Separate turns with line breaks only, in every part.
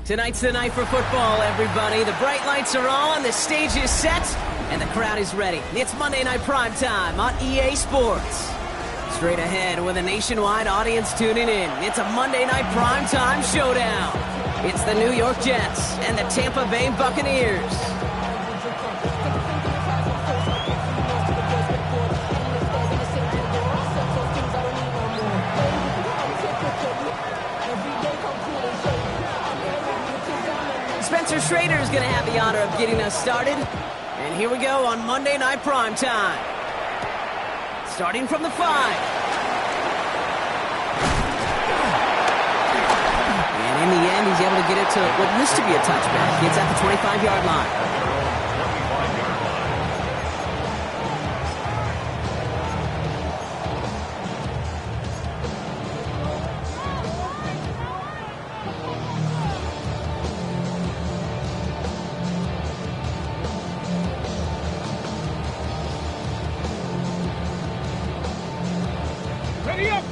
Tonight's the night for football, everybody. The bright lights are on, the stage is set, and the crowd is ready. It's Monday Night Primetime on EA Sports. Straight ahead with a nationwide audience tuning in, it's a Monday Night Primetime showdown. It's the New York Jets and the Tampa Bay Buccaneers. Spencer Schrader is going to have the honor of getting us started. And here we go on Monday Night Primetime. Starting from the 5. And in the end, he's able to get it to what used to be a touchback. It's at the 25-yard line.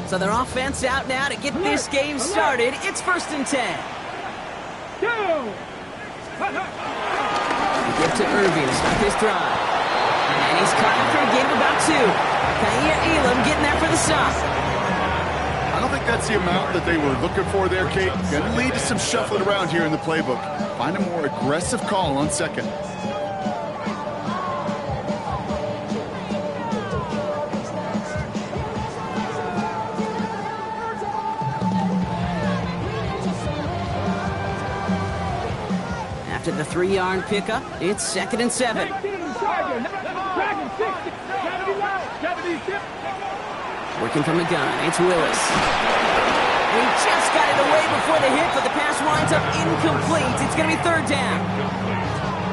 So their offense out now to get this game started. It's 1st and 10. Give to Irving to start this drive. And he's caught after a gain of about 2. Kaiir Elam getting there for the stop.
I don't think that's the amount that they were looking for there, Kate. Going to lead to some shuffling around here in the playbook. Find a more aggressive call on second.
To the 3-yard pickup, it's 2nd and 7. Working from the gun, it's Willis. And he just got it away before the hit, but the pass winds up incomplete. It's going to be 3rd down.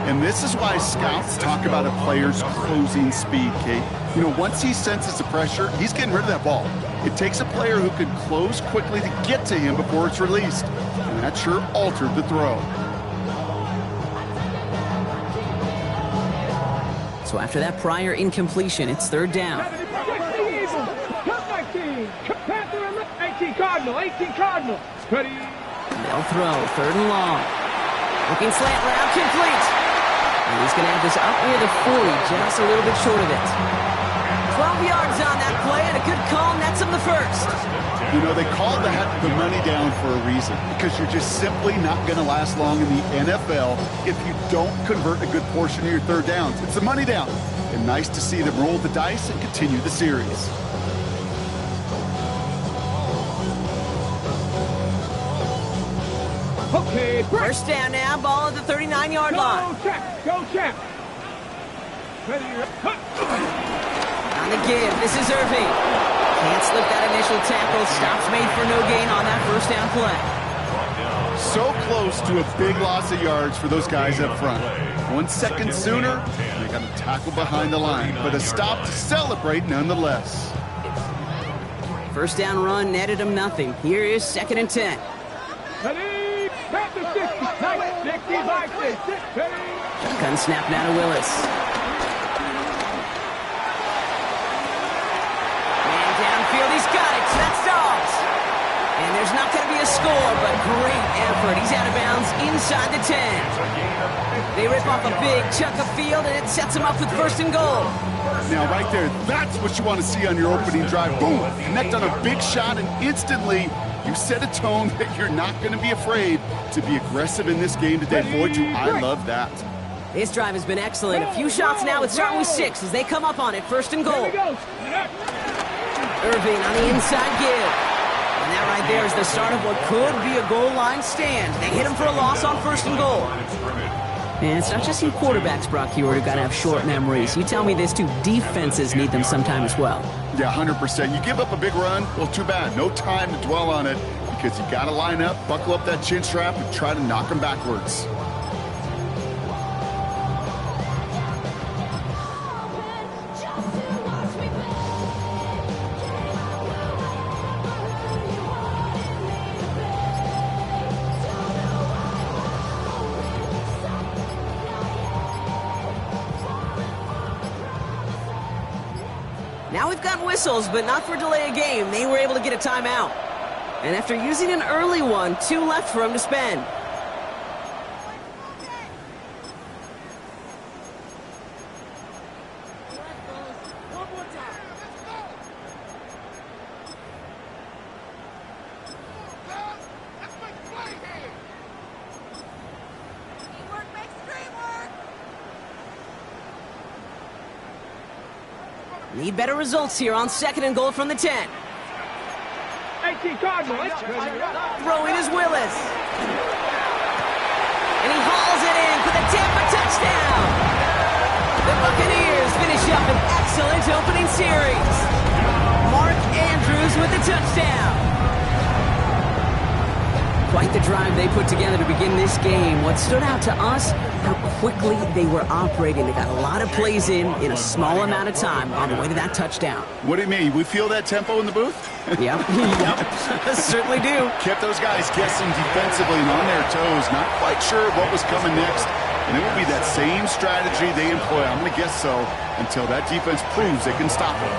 And this is why scouts talk about a player's closing speed, Kate. You know, once he senses the pressure, he's getting rid of that ball. It takes a player who can close quickly to get to him before it's released. And that sure altered the throw.
So after that prior incompletion, it's 3rd down.
18 Cardinal. Ready.
They'll throw, 3rd and long. Looking slant route, complete. And he's going to have this up near the 40, just a little bit short of it. 12 yards on that play, and a good call nets him the 1st.
You know, they call that the money down for a reason, because you're just simply not going to last long in the NFL if you don't convert a good portion of your 3rd downs. It's the money down. And nice to see them roll the dice and continue the series.
Okay,
1st down now, ball at the 39-yard line.
Go check. Ready.
On the give, this is Irving. Can't slip that initial tackle. Stops made for no gain on that 1st down play.
So close to a big loss of yards for those guys up front. 1 second sooner, they got a tackle behind the line, but a stop to celebrate nonetheless.
1st down run netted him nothing. Here is 2nd and 10.
Ready.
Gun snap now to Willis. He's got it. That's Dobbs. And there's not going to be a score, but great effort. He's out of bounds inside the 10. They rip off a big chunk of field, and it sets him up with 1st and goal.
Now, right there, that's what you want to see on your opening drive. Boom! Connect on a big shot, and instantly you set a tone that you're not going to be afraid to be aggressive in this game today. Boy, do I love that.
This drive has been excellent. A few shots now. It's starting with 6 as they come up on it. First and goal.
Here we go.
Irving on the inside give. And that right there is the start of what could be a goal line stand. They hit him for a loss on first and goal. And it's not just you quarterbacks, Brock Hewitt, who got to have short memories. You tell me this too, defenses need them sometime as well.
Yeah, 100%. You give up a big run, well, too bad. No time to dwell on it because you got to line up, buckle up that chin strap, and try to knock them backwards.
Now we've got whistles, but not for delay of game. They were able to get a timeout. And after using an early one, 2 left for him to spend. Need better results here on second and goal from the 10.
18 Cardinal.
Throwing is Willis. And he hauls it in for the Tampa touchdown. The Buccaneers finish up an excellent opening series. Mark Andrews with the touchdown. Quite the drive they put together to begin this game. What stood out to us, how quickly they were operating. They got a lot of plays in a small amount of time on the way to that touchdown.
What do you mean? We feel that tempo in the booth?
Yep, certainly do.
Kept those guys guessing defensively and on their toes, not quite sure what was coming next. And it will be that same strategy they employ, I'm going to guess so, until that defense proves they can stop it.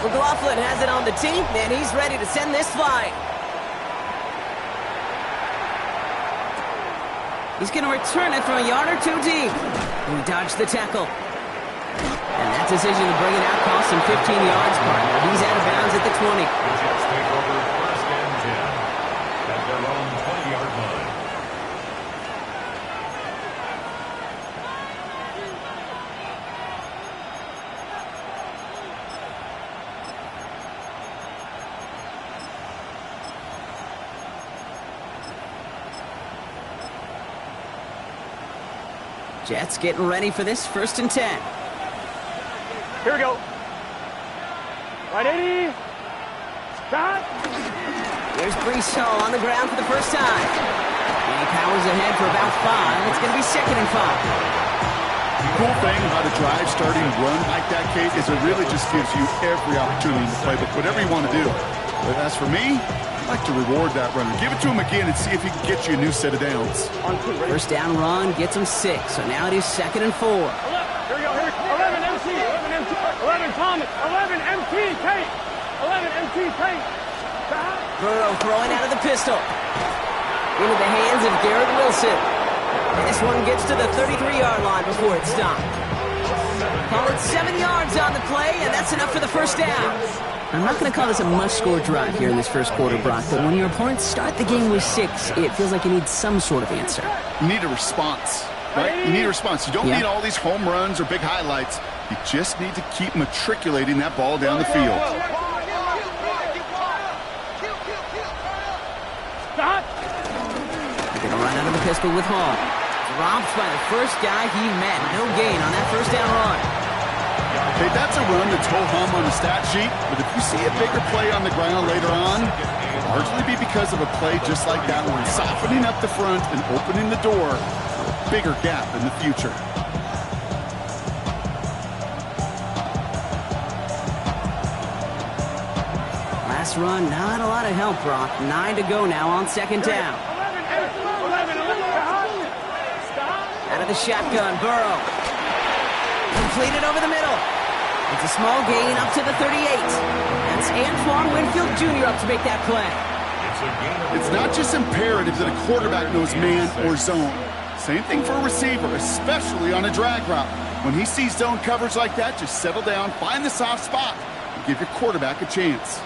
McLaughlin has it on the tee, and he's ready to send this flying. He's going to return it from a yard or 2 deep. He dodged the tackle. And that decision to bring it out cost him 15 yards, partner. He's out of bounds at the 20.
Jets take over first and 10 at their own 20-yard line.
Jets getting ready for this first and 10.
Here we go. Right, 80. Stop.
There's Brees Hall on the ground for the first time. And he powers ahead for about 5. It's going to be second and 5.
The cool thing about a drive starting run like that, Kate, is it really just gives you every opportunity in the playbook, whatever you want to do. But as for me, I'd like to reward that runner. Give it to him again and see if he can get you a new set of downs.
First down run gets him 6. So now it is second and 4.
Here we go. Here. 11 MC. 11 MC. 11 Thomas. 11 MC. Tate. 11 MC. Tate. Stop.
Burrow throwing out of the pistol. Into the hands of Garrett Wilson. And this one gets to the 33-yard line before it's stopped. Call it 7 yards on the play, and that's enough for the first down. I'm not going to call this a must-score drive here in this first quarter, Brock, but when your opponents start the game with 6, it feels like you need some sort of answer.
You need a response, right? You need a response. You don't need all these home runs or big highlights. You just need to keep matriculating that ball down the field.
Stop.
They're going to run out of the pistol with Hall. Dropped by the first guy he met. No gain on that first down run.
Okay, that's a run that's ho-hum on the stat sheet, but if you see a bigger play on the ground later on, it'll largely be because of a play just like that one, softening up the front and opening the door for a bigger gap in the future.
Last run, not a lot of help, Brock. 9 to go now on second down.
11.
Out of the shotgun, Burrow. Completed over the middle. It's a small gain up to the 38. That's Antoine Winfield Jr. up to make that play.
It's not just imperative that a quarterback knows man or zone. Same thing for a receiver, especially on a drag route. When he sees zone coverage like that, just settle down, find the soft spot, and give your quarterback a chance.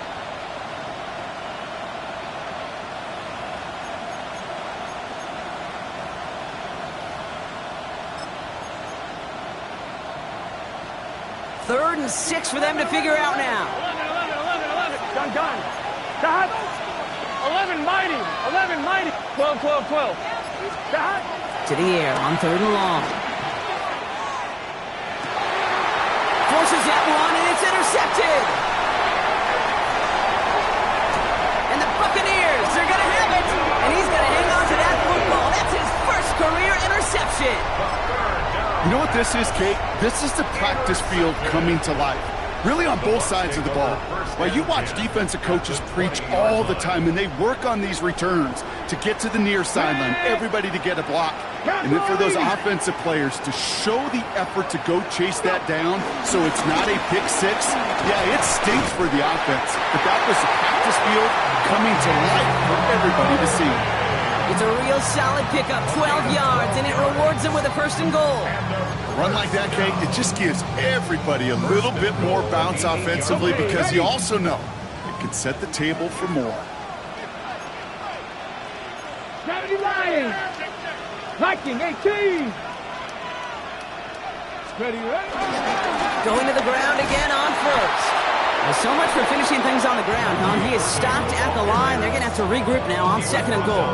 3rd and 6 for them to figure out now.
11. Gun. Stop. 11 mighty. 11 mighty. 12. Stop.
To the air on 3rd and long. Forces that one, and it's intercepted. And the Buccaneers are going to have it. And he's going to hang on to that football. That's his first career interception.
You know what this is, Kate? This is the practice field coming to life. Really on both sides of the ball. Well, you watch defensive coaches preach all the time, and they work on these returns to get to the near sideline, everybody to get a block. And then for those offensive players to show the effort to go chase that down so it's not a pick six, yeah, it stinks for the offense. But that was the practice field coming to life for everybody to see.
It's a real solid pickup, 12 yards, and it rewards them with a 1st and goal.
A run like that, Kate, it just gives everybody a little bit more bounce offensively because you also know it can set the table for more.
Lions. Viking 18. Ready.
Going to the ground again on 1st. Well, so much for finishing things on the ground, huh? He is stopped at the line. They're going to have to regroup now on 2nd and goal.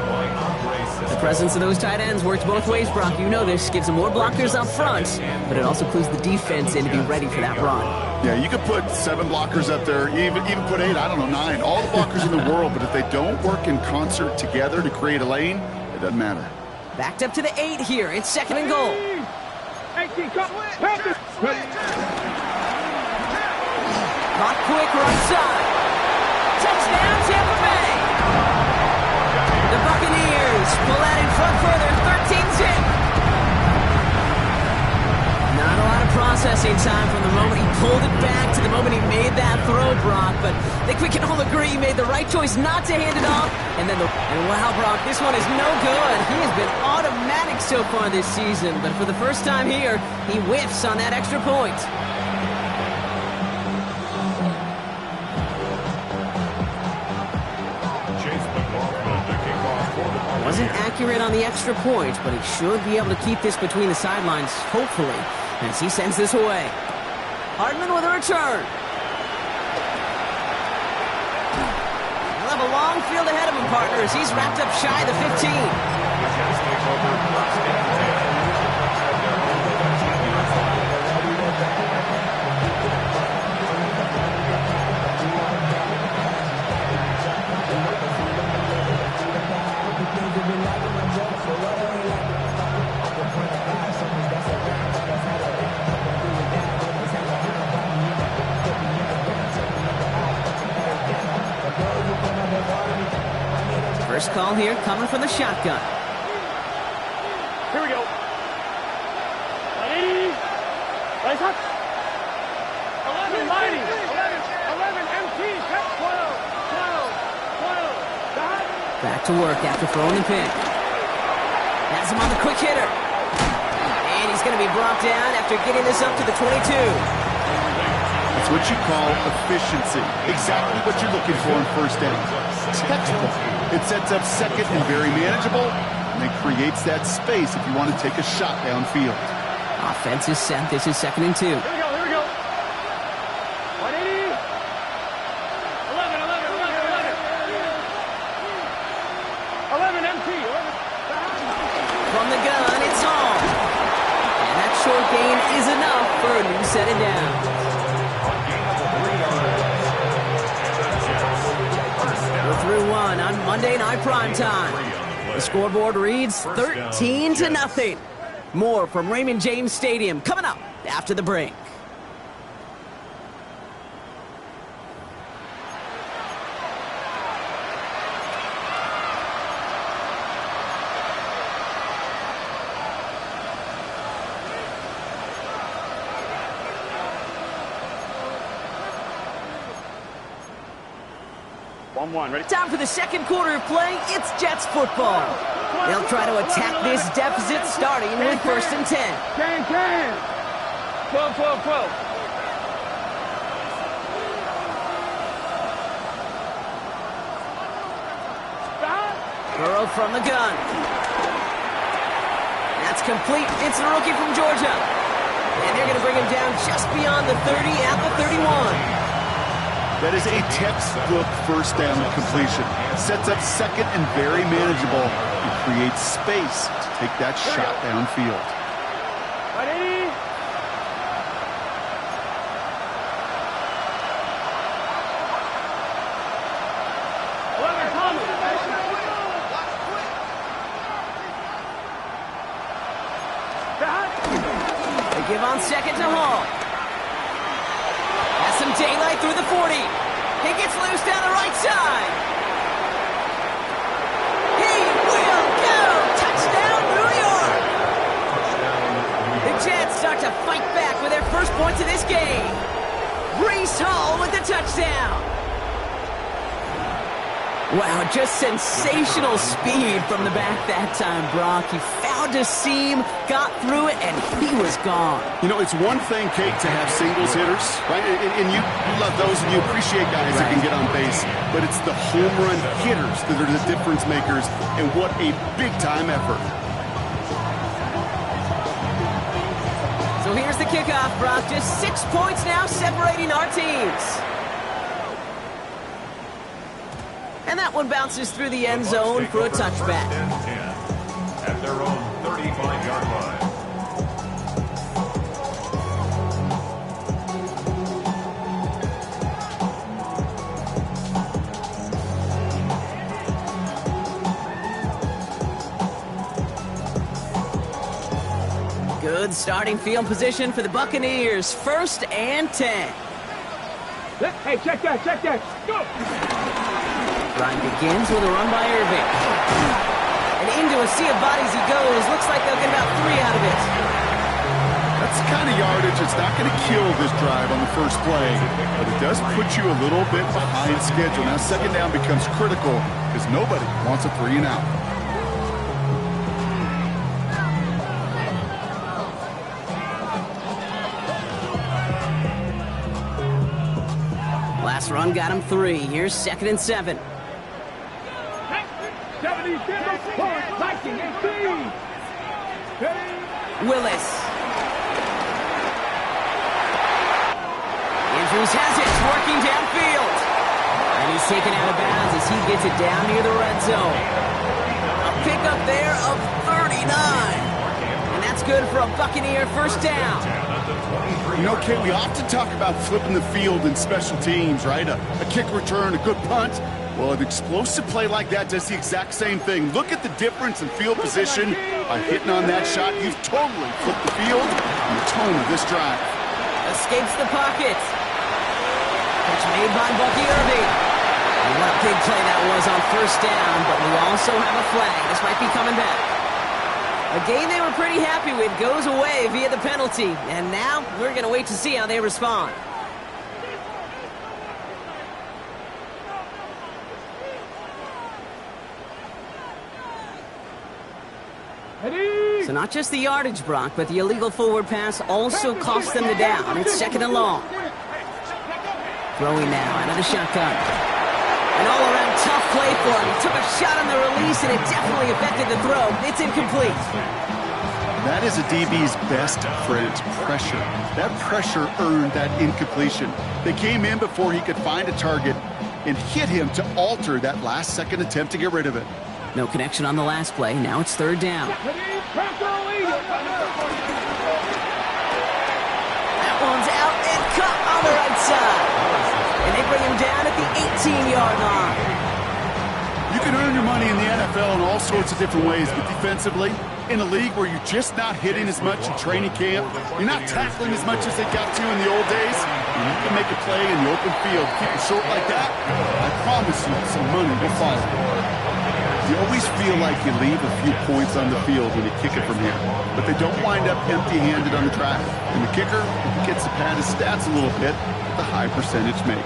The presence of those tight ends works both ways, Brock. You know this. Gives them more blockers up front, but it also clues the defense in to be ready for that run.
Yeah, you could put 7 blockers up there, even put 8, I don't know, 9. All the blockers in the world, but if they don't work in concert together to create a lane, it doesn't matter.
Backed up to the 8 here. It's 2nd and goal.
18, come. Panthers.
Caught quick right side. Touchdown, Tampa Bay. The Buccaneers pull that in front further, 13-10. Not a lot of processing time from the moment he pulled it back to the moment he made that throw, Brock. But I think we can all agree he made the right choice not to hand it off. And wow, Brock, this one is no good. He has been automatic so far this season. But for the first time here, he whiffs on that extra point. Wasn't accurate on the extra point, but he should be able to keep this between the sidelines, hopefully, as he sends this away. Hardman with a return. He'll have a long field ahead of him, partners. He's wrapped up shy of the 15. First call here coming from the shotgun.
Here we go. 80. Right up. 11 mighty. 11 MT. 12. Stop.
Back to work after throwing the pick. Has him on the quick hitter. And he's going to be brought down after getting this up to the 22.
That's what you call efficiency. Exactly what you're looking for in first down. Textbook. It sets up 2nd and very manageable, and it creates that space if you want to take a shot downfield.
Offense is set. This is 2nd and 2.
Here we go. 180. 11. MT.
From the gun, it's on. And that short gain is enough for a new set of downs. We're through one on Monday Night Primetime. The scoreboard reads 13-0. More from Raymond James Stadium coming up after the break.
Ready?
Time for the second quarter of play. It's Jets football. They'll try to attack this deficit starting with 1st and 10.
12. Stop.
Burrow from the gun. That's complete. It's the rookie from Georgia. And they're going to bring him down just beyond the 30 at the 31.
That is a textbook first down completion. Sets up second and very manageable and creates space to take that shot downfield.
Ready?
They give on second to Hall. Has some daylight through the 40. He gets loose down the right side. He will go! Touchdown, New York! The Jets start to fight back with their first points of this game. Breece Hall with the touchdown. Wow, just sensational speed from the back that time, Brock. He found a seam, got through it, and he was gone.
You know, it's one thing, Kate, to have singles hitters, right? And you love those, and you appreciate guys that can get on base. But it's the home run hitters that are the difference makers, and what a big-time effort.
So here's the kickoff, Brock. Just 6 points now separating our teams. And that one bounces through the end zone for a touchback.
At their own 35-yard line.
Good starting field position for the Buccaneers. 1st and 10.
Hey, check that, go!
Ryan begins with a run by Irving. And into a sea of bodies he goes. Looks like they'll get about 3 out of it.
That's the kind of yardage that's not going to kill this drive on the first play, but it does put you a little bit behind schedule. Now second down becomes critical because nobody wants a 3 and out.
Last run got him 3. Here's 2nd and 7.
70
Willis. Andrews has it, working downfield. And he's taken out of bounds as he gets it down near the red zone. A pickup there of 39. And that's good for a Buccaneer first down.
You know, Kate, we often talk about flipping the field in special teams, right? A kick return, a good punt. Well, an explosive play like that does the exact same thing. Look at the difference in field position. By hitting on that shot, you've totally flipped the field and the tone of this drive.
Escapes the pocket. Catch made by Bucky Irving. And what a big play that was on first down, but we also have a flag. This might be coming back. A game they were pretty happy with goes away via the penalty. And now we're going to wait to see how they respond. So not just the yardage, Brock, but the illegal forward pass also cost them the down. It's 2nd and long. Throwing now out of the shotgun. An all-around tough play for him. He took a shot on the release, and it definitely affected the throw. It's incomplete.
That is a DB's best friend, pressure. That pressure earned that incompletion. They came in before he could find a target and hit him to alter that last-second attempt to get rid of it.
No connection on the last play. Now it's 3rd down. That one's out and cut on the right side. And they bring him down at the 18-yard line.
You can earn your money in the NFL in all sorts of different ways, but defensively, in a league where you're just not hitting as much in training camp, you're not tackling as much as they got to in the old days, and you can make a play in the open field. Keep it short like that, I promise you some money will follow. You always feel like you leave a few points on the field when you kick it from here, but they don't wind up empty-handed on the track. And the kicker gets to pad his stats a little bit with a high percentage make.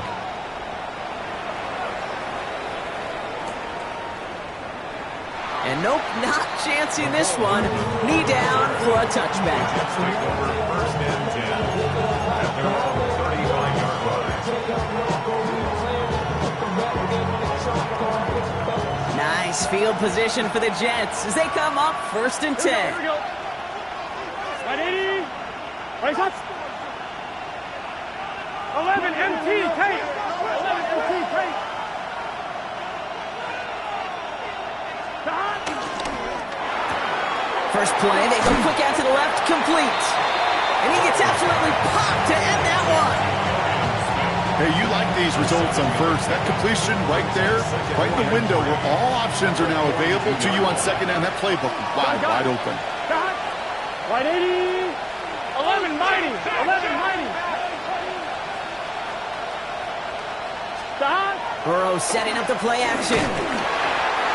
And nope, not chancing this one. Knee down for a touchback.
First and 10 at their own 35-yard line.
Nice field position for the Jets as they come up 1st and 10.
Here we go. Ready? Race up. 11 MT Kate. 11 MT Kate.
First play, they go quick out to the left, complete. And he gets absolutely popped to end that one.
Hey, you like these results on first. That completion right there, right in the window where all options are now available to you on second down. That playbook wide open.
Right 80. 11 mighty. 11 mighty. Stop.
Burrow setting up the play action.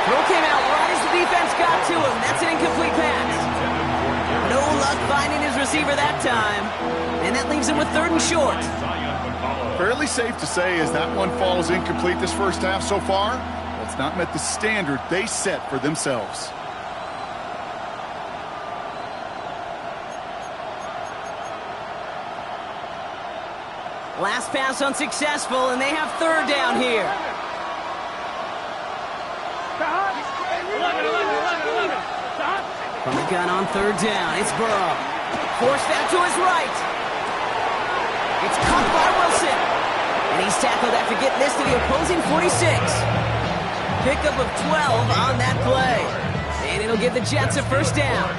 Throw came out right as the defense got to him. That's an incomplete pass. No luck finding his receiver that time. And that leaves him with 3rd and short.
Fairly safe to say as that one falls incomplete this first half so far, it's not met the standard they set for themselves.
Last pass unsuccessful, and they have 3rd down here.
11. Stop.
From the gun on 3rd down, it's Burrow. Forced out to his right. It's caught by Wilson. And he's tackled after getting this to the opposing 46. Pickup of 12 on that play. And it'll give the Jets a 1st down.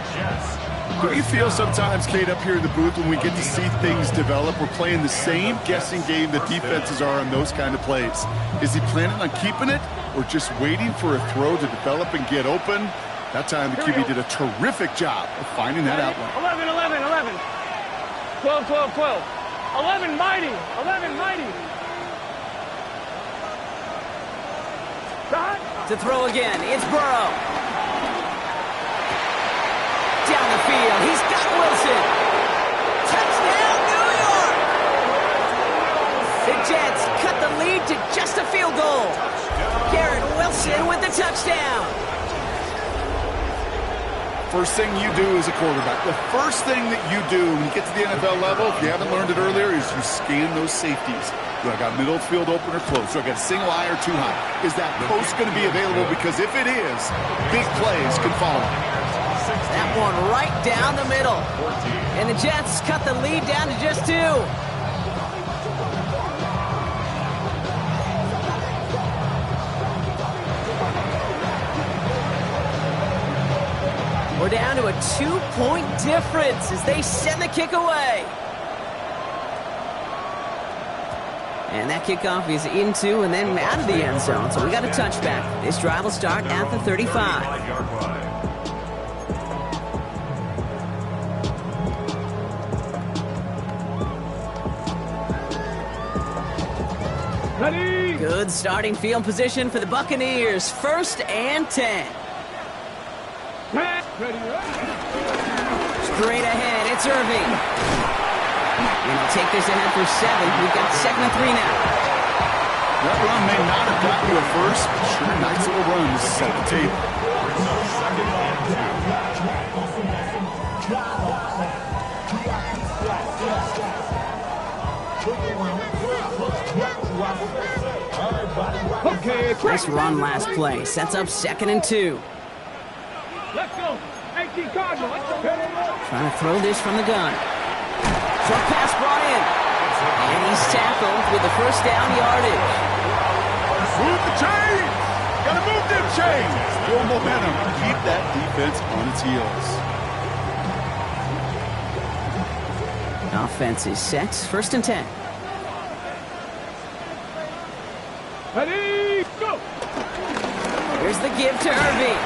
Don't you feel sometimes, Kate, up here in the booth when we get to see things develop, we're playing the same guessing game the defenses are on those kind of plays? Is he planning on keeping it or just waiting for a throw to develop and get open? That time the QB did a terrific job of finding that outlet.
11. 12. 11 mighty. 11 mighty. Stop.
To throw again, it's Burrow. Down the field, he's got Wilson. Touchdown, New York! The Jets cut the lead to just a field goal. Garrett Wilson with the touchdown.
First thing you do as a quarterback, the first thing that you do when you get to the NFL level, if you haven't learned it earlier, is you scan those safeties. Do I got middle field open or close? Do I got a single eye or too high? Is that post going to be available? Because if it is, big plays can follow.
That one right down the middle. And the Jets cut the lead down to just 2. We're down to a 2-point difference as they send the kick away. And that kickoff is into and then out of the end zone. So we got a touchback. This drive will start at the 35.
Ready.
Good starting field position for the Buccaneers. 1st and 10.
Ready.
Straight ahead, it's Irving. And he'll take this ahead for 7. We've got 2nd and 3 now.
That run may not have gotten you a first, but sure, nice little run to set the table.
Okay,
Nice run last play. Sets up 2nd and 2.
let's go. 18 Cardinal. Let's go.
Trying to throw this from the gun. Short pass brought in. And he's tackled with the 1st down yardage.
Move the chains! Gotta move them chains! Build momentum. Keep that defense on its heels.
Offense is set. 1st and 10.
Ready, go!
Here's the give to Irving.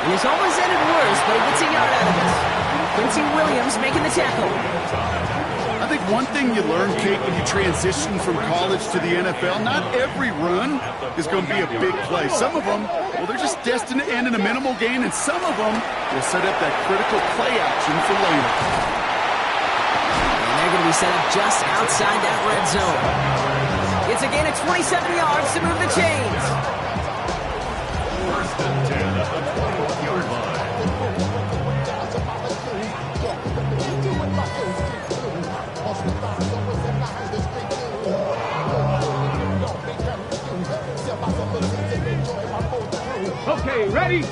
And it's almost ended worse, but he gets a yard out of it. Quincy Williams making the tackle.
I think one thing you learn, Kate, when you transition from college to the NFL, not every run is going to be a big play. Some of them, well, they're just destined to end in a minimal gain, and some of them will set up that critical play action for later.
And they're going to be set up just outside that red zone. It's a gain of 27 yards to move the chains.
1st and 10 at the 20-yard line.
Okay, ready?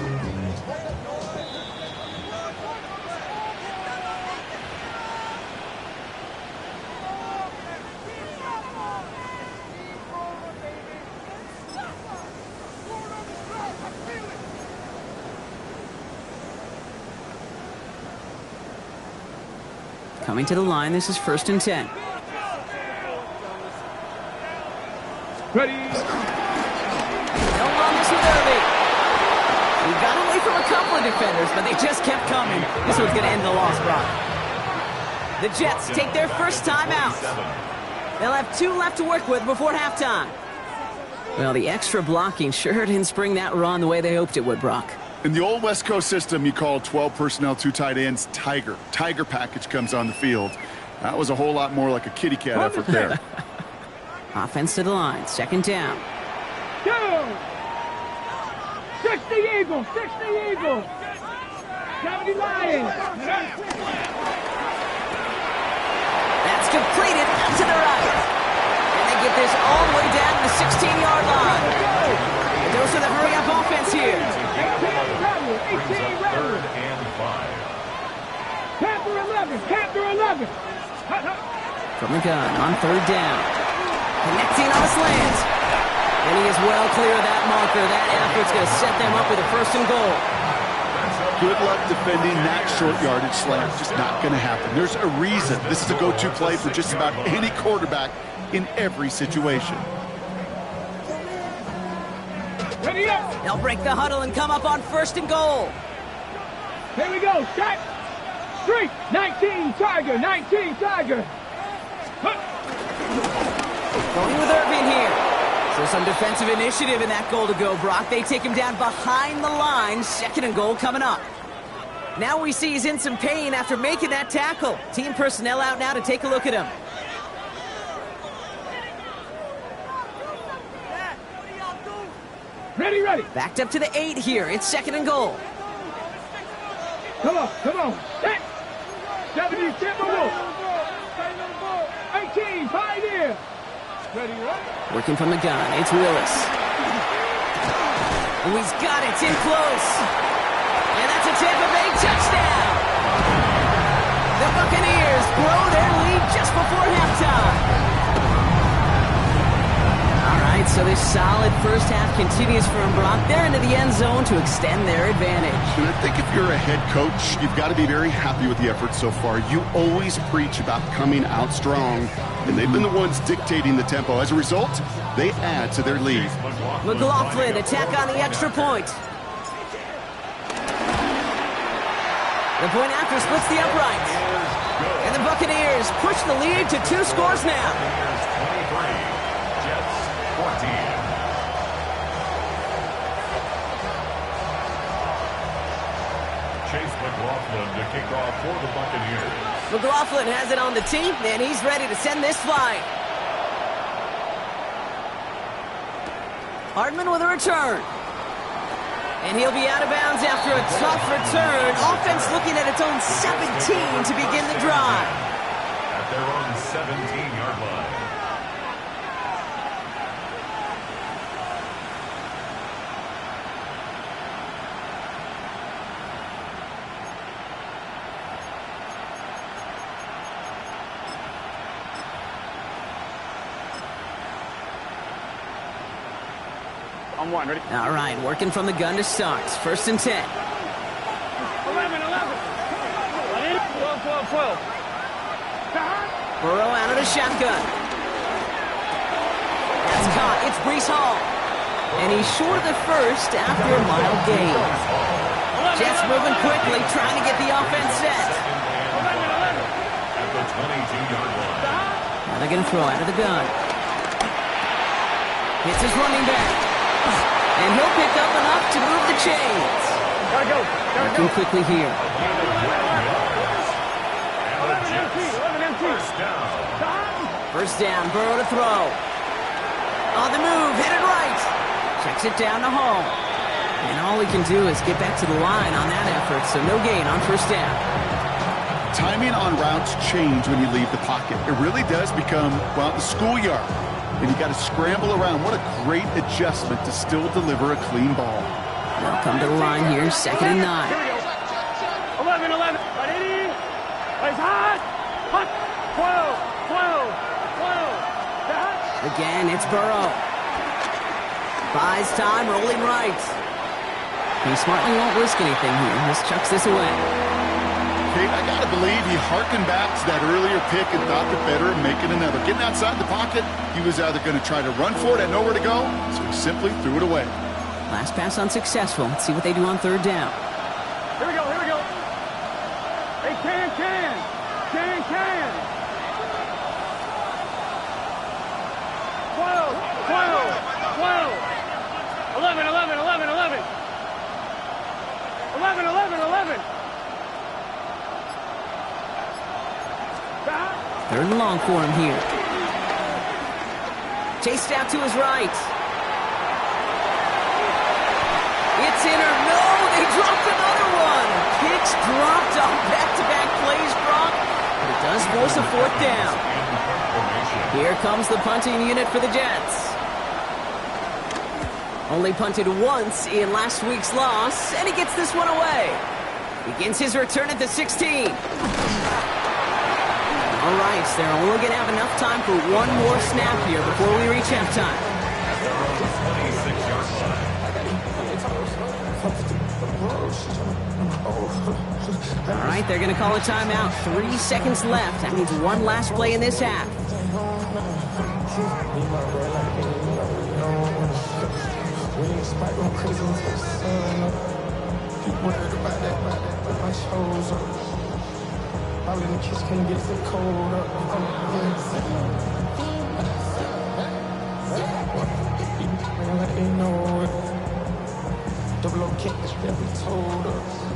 Coming to the line, this is 1st and 10.
Ready.
Don't run this with Irving. We got away from a couple of defenders, but they just kept coming. This one's going to end the loss, Brock. The Jets take their first time out. They'll have 2 left to work with before halftime. Well, the extra blocking sure didn't spring that run the way they hoped it would, Brock.
In the old West Coast system, you call 12 personnel, 2 tight ends, Tiger. Tiger package comes on the field. That was a whole lot more like a kitty cat effort there.
Offense to the line, 2nd down.
Go! 60 Eagles, 60 Eagles. 70 Lions.
That's completed out to the right. And they get this all the way down to the 16-yard line. A dose of the hurry-up offense here.
18
Third and 5.
Panther 11, Panther 11.
From the gun on 3rd down. Connecting on a slant. And he is well clear of that marker. That effort's going to set them up with a 1st and goal.
Good luck defending that short yardage slant. Just not going to happen. There's a reason this is a go-to play for just about any quarterback in every situation.
Ready up.
They'll break the huddle and come up on 1st and goal.
Here we go. Shot. Streak. 19 Tiger. 19 Tiger.
Going with Irving here. So some defensive initiative in that goal to go, Brock. They take him down behind the line. 2nd and goal coming up. Now we see he's in some pain after making that tackle. Team personnel out now to take a look at him.
Ready, ready.
Backed up to the 8 here. It's 2nd and goal.
Come on, come on. Set. 70 Timberwolves. 18 Pioneer. Ready, ready.
Working from the gun. It's Willis. Oh, he's got it. It's in close. And that's a Tampa Bay touchdown. The Buccaneers grow their lead just before halftime. All right, so this solid first half continues for them, Brock. They're into the end zone to extend their advantage.
And I think if you're a head coach, you've got to be very happy with the effort so far. You always preach about coming out strong, and they've been the ones dictating the tempo. As a result, they add to their lead.
McLaughlin attack on the extra point. The point after splits the uprights. And the Buccaneers push the lead to 2 scores now.
23, Jets 14. Chase McLaughlin to kick off for the Buccaneers.
McLaughlin has it on the tee, and he's ready to send this flying. Hardman with a return. And he'll be out of bounds after a tough return. Offense looking at its own 17 to begin the drive.
At their own 17-yard line.
On 1, ready?
All right, working from the gun to start. 1st and 10.
11, 11. 12, 12, 12.
Burrow out of the shotgun. That's caught. It's Breece Hall. And he's short of the first after a mild gain. Jets moving quickly, trying to get the offense set.
At the 22-yard line.
Now they're going to throw out of the gun. Hits his running back. And he'll pick up enough to move the chains.
Gotta go.
Working quickly here.
11 MT.
First down, Burrow to throw. On the move, headed right. Checks it down to Hall. And all he can do is get back to the line on that effort, so no gain on 1st down.
Timing on routes change when you leave the pocket. It really does become, well, the schoolyard. And you got to scramble around. What a great adjustment to still deliver a clean ball.
They'll come to the line here, 2nd and 9.
Here we go. 11, 11. Ready? It's hot. Hot. 12, 12, 12.
Again, it's Burrow. Buys time, rolling right. He smartly won't risk anything here. Just chucks this away.
Kate, I got to believe he hearkened back to that earlier pick and thought the better of making another. Getting outside the pocket, he was either going to try to run for it and nowhere to go, so he simply threw it away.
Last pass unsuccessful. Let's see what they do on third down.
Here we go, here we go. Hey, can. 12. 11.
Third and long for him here. Chased out to his right. It's in or no, they dropped another one. Kicks dropped on back-to-back plays, Brock. But it does force a fourth down. Here comes the punting unit for the Jets. Only punted once in last week's loss, and he gets this one away. Begins his return at the 16. All right, they're only going to have enough time for one more snap here before we reach halftime. All right, they're going to call a timeout. 3 seconds left. That means one last play in this half.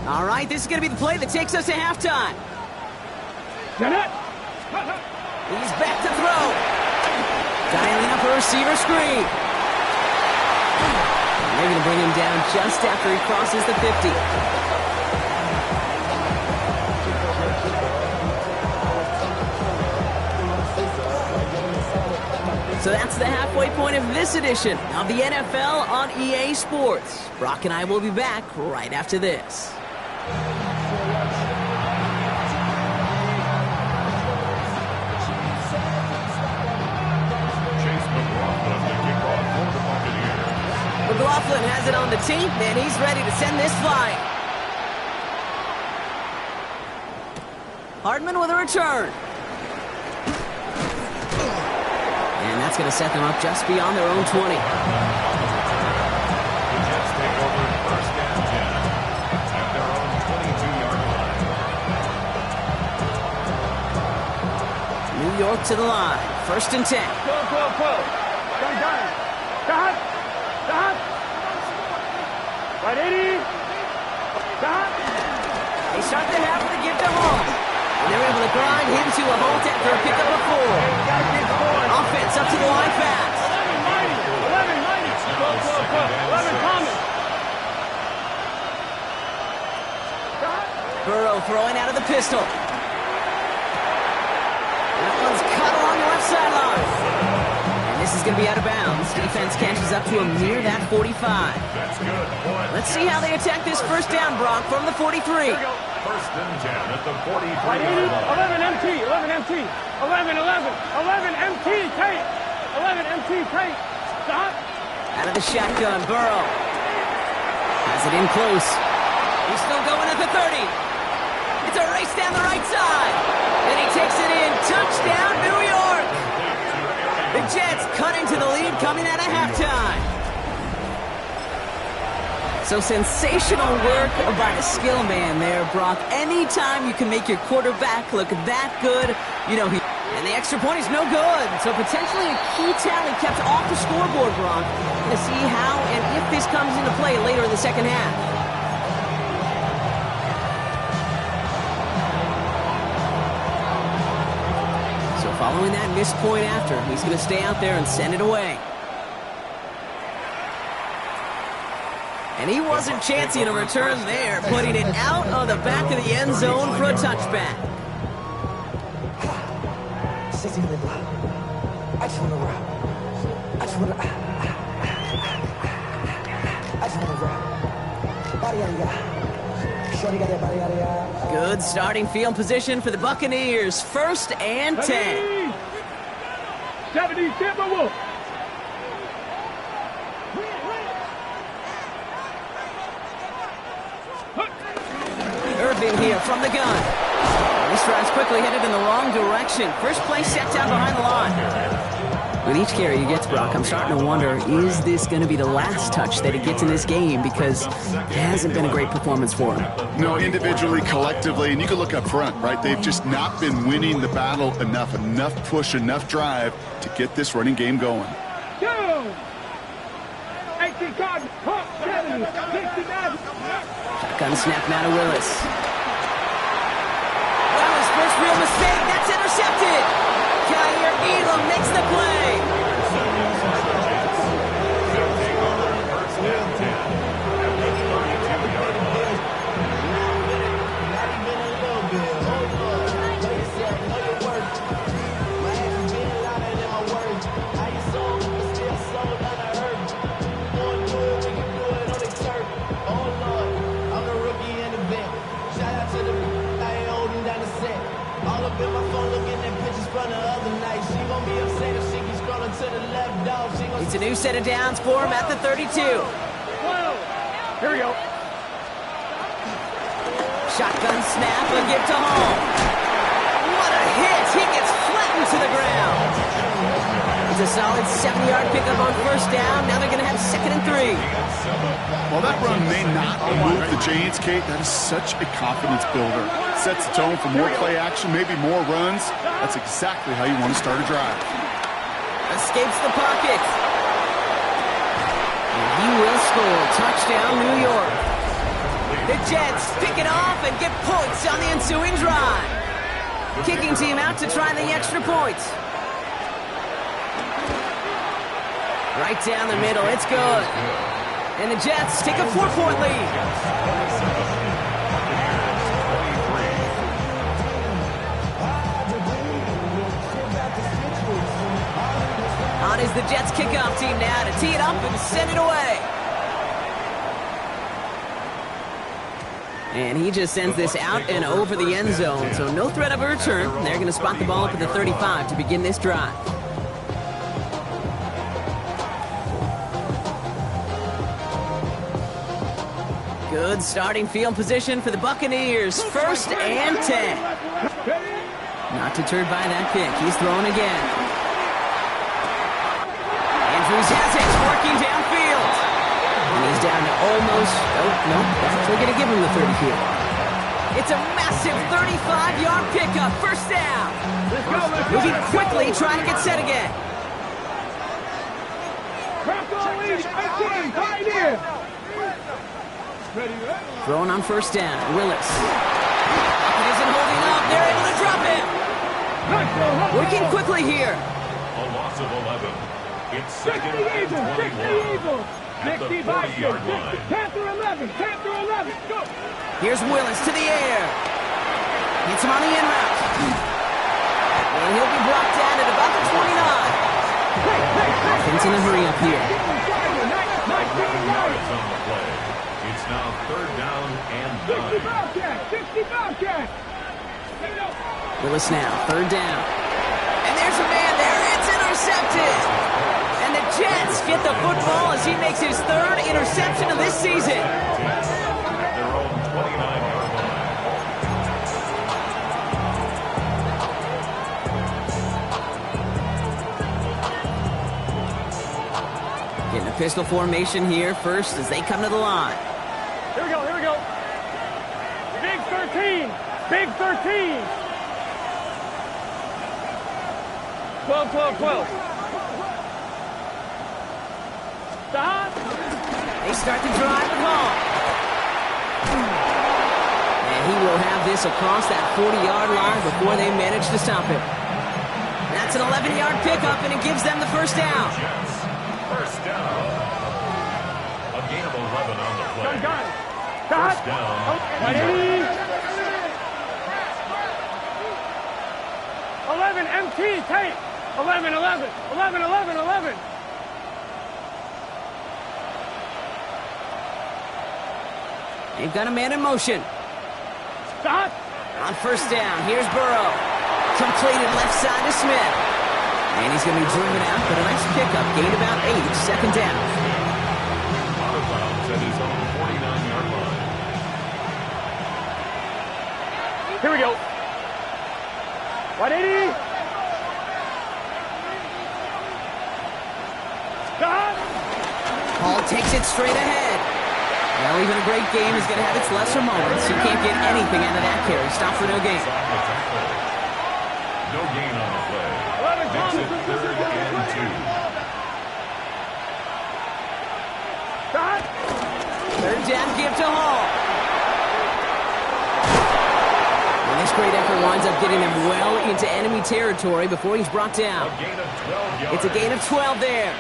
All right, this is going to be the play that takes us to halftime. He's back to throw. Dialing up a receiver screen. And they're going to bring him down just after he crosses the 50. So that's the halfway point of this edition of the NFL on EA Sports. Brock and I will be back right after this. McLaughlin has it on the team, and he's ready to send this flying. Hardman with a return. And that's going to set them up just beyond their own 20.
The Jets take over first and 10 at their own 22-yard line.
New York to the line. First and 10.
12. Right, 80.
They start the half with a gift to home. And they're able to grind him to a halt after a pickup of 4. Offense up to the line fast.
11 Thomas.
Burrow throwing out of the pistol. That one's cut along the left sideline. And this is going to be out of bounds. Defense catches up to him near that 45.
That's good.
Let's see how they attack this first down, Brock, from the 43.
First and 10 at the 43-yard line.
11 MT. 11 MT. Kate. 11 MT. Kate. Stop.
Out of the shotgun, Burrow. Has it in close. He's still going at the 30. It's a race down the right side. And he takes it in. Touchdown, New York. The Jets cut into the lead coming out of halftime. So sensational work by the skill man there, Brock. Anytime you can make your quarterback look that good, you know he... And the extra point is no good. So potentially a key tally kept off the scoreboard, Brock. To see how and if this comes into play later in the second half. So following that missed point after, he's going to stay out there and send it away. And he wasn't chancing a return there, putting it out of the back of the end zone for a touchback. Good starting field position for the Buccaneers. First and 10.
70, Timberwolf.
Irving here from the gun. drive's quickly headed in the wrong direction. First play set down behind the line. With each carry he gets, Brock, I'm starting to wonder, is this going to be the last touch that he gets in this game? Because it hasn't been a great performance for him.
No, individually, collectively, and you can look up front, right? They've just not been winning the battle enough push, enough drive to get this running game going.
Shotgun snap now to Willis. Well, his first real mistake, that's intercepted. Kyer Elam makes the play. It's a new set of downs for him at the 32.
Here we go.
Shotgun snap, a give to Hall. What a hit! He gets flattened to the ground. It's a solid 70-yard pickup on first down. Now they're going to have 2nd and 3.
While that run may not move the chains, Kate, that is such a confidence builder. Sets the tone for more play action, maybe more runs. That's exactly how you want to start a drive.
Escapes the pocket. And he will score. Touchdown, New York. The Jets pick it off and get points on the ensuing drive. Kicking team out to try the extra points. Right down the middle. It's good. And the Jets take a 4-point lead. On is the Jets kickoff team now to tee it up and send it away. And he just sends this out and over the end zone, so no threat of a return. They're going to spot the ball up at the 35 to begin this drive. Good starting field position for the Buccaneers. 1st and 10. Not deterred by that pick. He's throwing again. Andrews has it, working downfield. And he's down to almost, no, actually going to give him the 30 here. It's a massive 35-yard pickup, 1st down. Moving quickly, trying to get set again. Throwing on 1st down, Willis. He isn't holding up, they're able to drop him. Working quickly here.
A loss of 11. It's 2nd and 21 at the 40-yard line.
Panther 11, Panther 11, go.
Here's Willis to the air. Hits him on the in route. And he'll be brought down at about the 29. Offense in a hurry up here.
11 yards on the play. It's now 3rd down and 9.
60 Bobcat.
Willis now, 3rd down. And there's a man there. It's intercepted. And the Jets get the football as he makes his 3rd interception of this season.
At their own 29-yard line.
Getting a pistol formation here first as they come to the line.
Here we go, here we go. Big 13, big 13. 12, 12, 12. Stop.
They start the drive with Hall. And he will have this across that 40-yard line before they manage to stop him. That's an 11-yard pickup, and it gives them the 1st down.
Jets, 1st down. A gain of 11 on the play.
Got it.
1st down.
Ready? 11, MT, tape. 11, 11, 11, 11, 11.
They've got a man in motion.
Stop.
On 1st down, here's Burrow. Completed left side to Smith. And he's going to be driven out, but a nice pickup. Gain about 8, 2nd down.
Out of bounds at his own 49-yard line.
Here we go. 180. Stop.
Hall takes it straight ahead. Well, even a great game is going to have its lesser moments. You can't get anything out of that carry. Stop for no gain.
No gain on the play. Makes it 3rd and 2.
Stop.
3rd down give to Hall. And this great effort winds up getting him well into enemy territory before he's brought down.
A gain of 12 yards.
It's a gain of 12 there.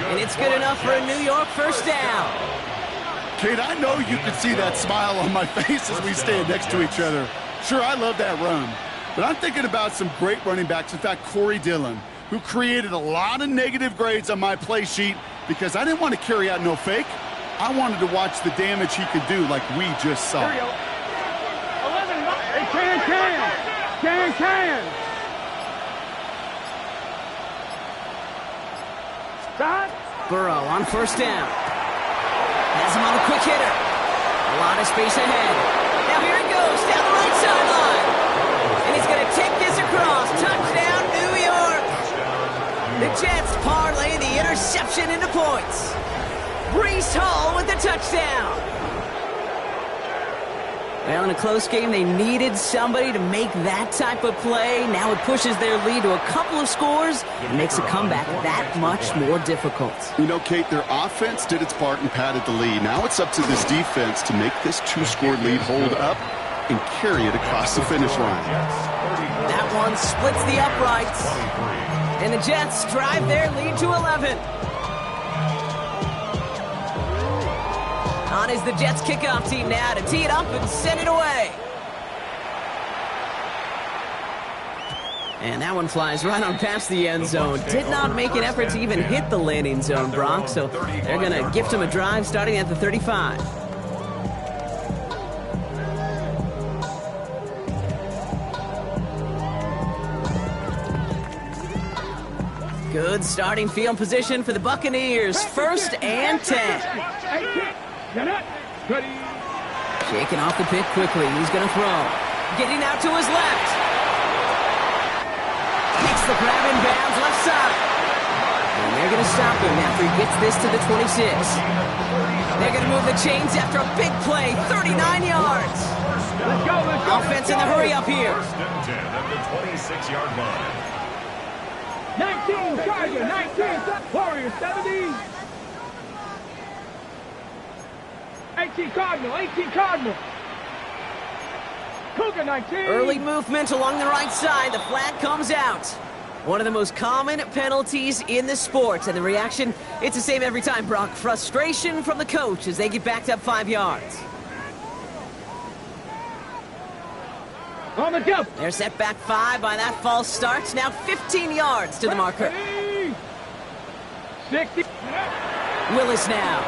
And it's good enough for a New York first down.
Kate, I know you can see that smile on my face as we stand next to each other. Sure, I love that run. But I'm thinking about some great running backs. In fact, Corey Dillon, who created a lot of negative grades on my play sheet because I didn't want to carry out no fake. I wanted to watch the damage he could do like we just saw.
11. Hey, can. Stop.
Burrow on first down. Has him on a quick hitter. A lot of space ahead. Now here he goes down the right sideline. And he's going to take this across. Touchdown, New York. The Jets parlay the interception into points. Breece Hall with the touchdown. Well, in a close game, they needed somebody to make that type of play. Now it pushes their lead to a couple of scores and makes a comeback that much more difficult.
You know, Kate, their offense did its part and padded the lead. Now it's up to this defense to make this 2-score lead hold up and carry it across the finish line.
That one splits the uprights. And the Jets drive their lead to 11. On is the Jets kickoff team now to tee it up and send it away. And that one flies right on past the end zone. Did not make an effort to even hit the landing zone, Brock, so they're going to gift him a drive starting at the 35. Good starting field position for the Buccaneers. 1st and 10. Shaking off the pick quickly. He's going to throw. Getting out to his left. Makes the grab in bounds left side. And they're going to stop him after he gets this to the 26. They're going to move the chains after a big play. 39 yards.
Let's go.
Offense in the hurry up here.
1st and 10 at the 26-yard line.
19, Charger, 19, Warriors, 70. 18 Cardinal. Cougar, 19.
Early movement along the right side. The flag comes out. One of the most common penalties in the sport. And the reaction, it's the same every time, Brock. Frustration from the coach as they get backed up 5 yards.
On the jump.
They're set back 5 by that false start. Now 15 yards to the marker.
60.
Willis now.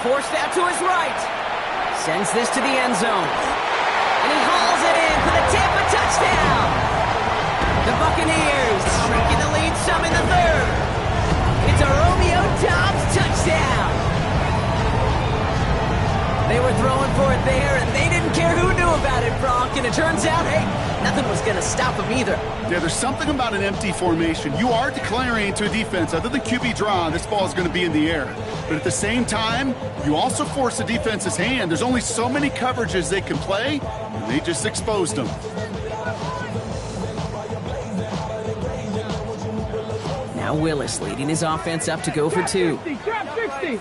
Forced out to his right. Sends this to the end zone. And he hauls it in for the Tampa touchdown. The Buccaneers shrinking the lead some in the 3rd. It's a Romeo Doubs touchdown. They were throwing for it there, and they didn't care who knew about it, Brock. And it turns out, hey, nothing was going to stop them either.
Yeah, there's something about an empty formation. You are declaring to a defense, other than QB draw, this ball is going to be in the air. But at the same time, you also force the defense's hand. There's only so many coverages they can play, and they just exposed them.
Now Willis leading his offense up to go for 2.
60, trap 60.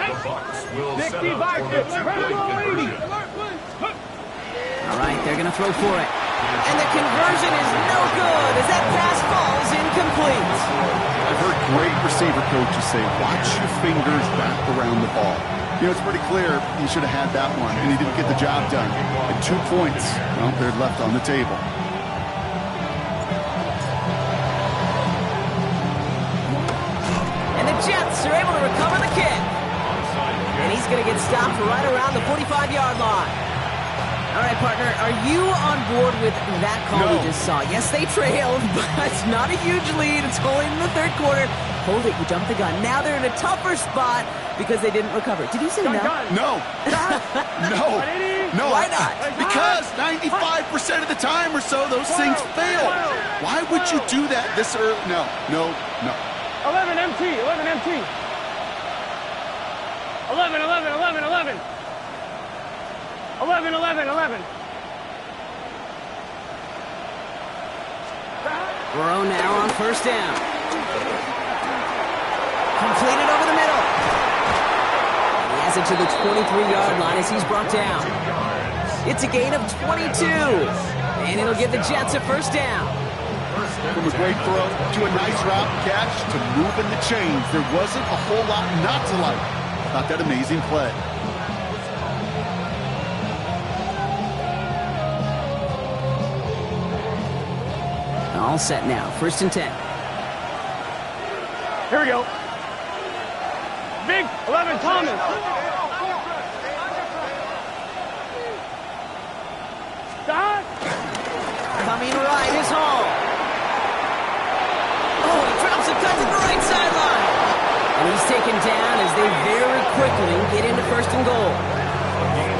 The Bucs will
60
set up
by
for
50.
the two-point conversion.
All right, they're going to throw for it. And the conversion is no good as that pass falls incomplete.
I've heard great receiver coaches say, watch your fingers wrap around the ball. You know, it's pretty clear he should have had that one, and he didn't get the job done. And 2 points, well, they're left on the table.
And the Jets are able to recover the kick. And he's going to get stopped right around the 45-yard line. All right, partner, are you on board with that call
No.
we just saw? Yes, they trailed, but it's not a huge lead. It's only in the third quarter. Hold it, you jumped the gun. Now they're in a tougher spot because they didn't recover. Did you say no?
No. No. No.
Why not?
Because 95% of the time or so, those things fail. Why would you do that this early? No.
11 MT, 11 MT. 11, 11, 11, 11. 11, 11, 11.
Burrow now on first down. Completed over the middle. And he has it to the 23-yard line as he's brought down. It's a gain of 22. And it'll give the Jets a first down.
From a great throw to a nice route catch to moving the chains. There wasn't a whole lot not to like about that amazing play.
All set now. First and 10.
Here we go. Big 11 Thomas. Stop.
Coming right is Hall. Oh, he drops it cut to the right sideline. And he's taken down as they very quickly get into first and goal.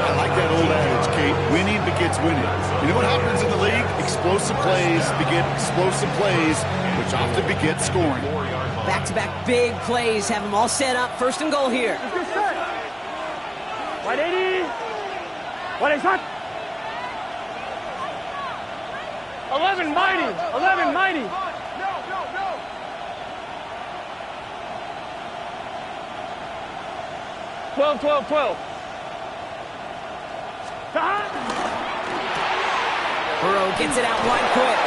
I like that old adage, Kate. Winning begets winning. You know what happens in the league? Explosive plays beget explosive plays, which often beget scoring.
Back-to-back big plays have them all set up. First and goal here.
White 80. White 80 shot. 11 mighty. 11 mighty. 12, 12, 12.
Burrow gets it out wide quick.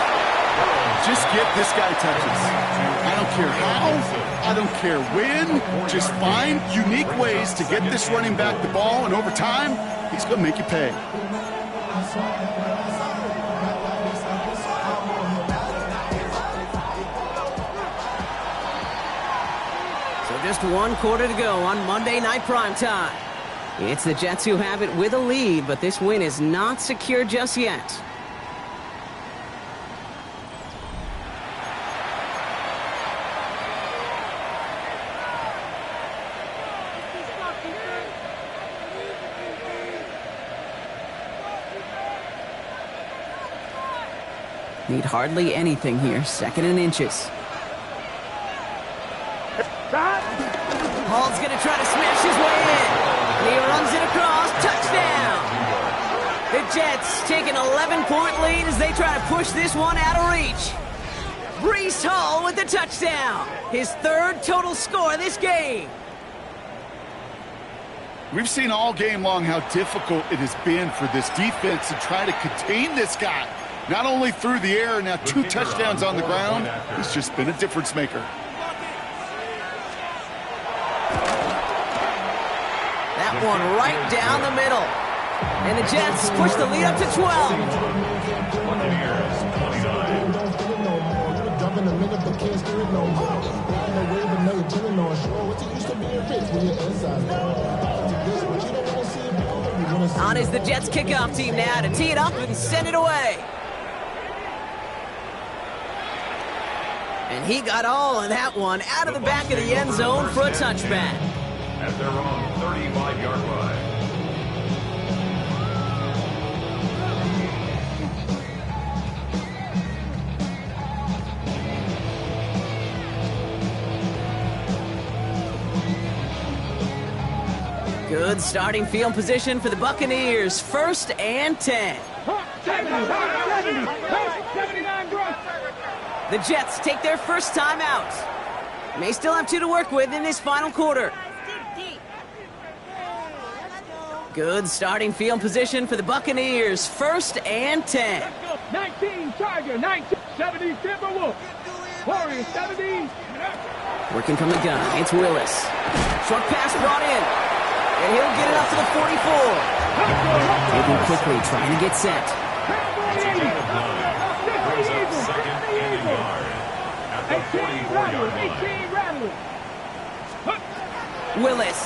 Just get this guy touches. I don't care how, I don't care when. Just find unique ways to get this running back the ball, and over time, he's going to make you pay.
So just one quarter to go on Monday Night Primetime. It's the Jets who have it with a lead, but this win is not secure just yet. Need hardly anything here. Second and inches. Hall's going to try to smash his way in. And he runs it across. Touchdown. The Jets take an 11-point lead as they try to push this one out of reach. Breece Hall with the touchdown. His third total score this game.
We've seen all game long how difficult it has been for this defense to try to contain this guy. Not only through the air, now 2 touchdowns on the ground. He's just been a difference maker.
That one right down the middle. And the Jets push the lead up to 12. On is the Jets kickoff team now to tee it up and send it away. And he got all of that one out of the back of the end zone for a touchback.
At their own 35-yard line.
Good starting field position for the Buccaneers. First and 10.
79, bro.
The Jets take their first time out. May still have 2 to work with in this final quarter. Good starting field position for the Buccaneers. First and 10.
19 Charger, 19, 70 Timberwolf. Warriors, 70.
Working from the gun, it's Willis. Short pass brought in. And he'll get it up to the 44. Moving quickly, trying to get set.
Brings up second and a yard. At the 44-yard line.
Willis.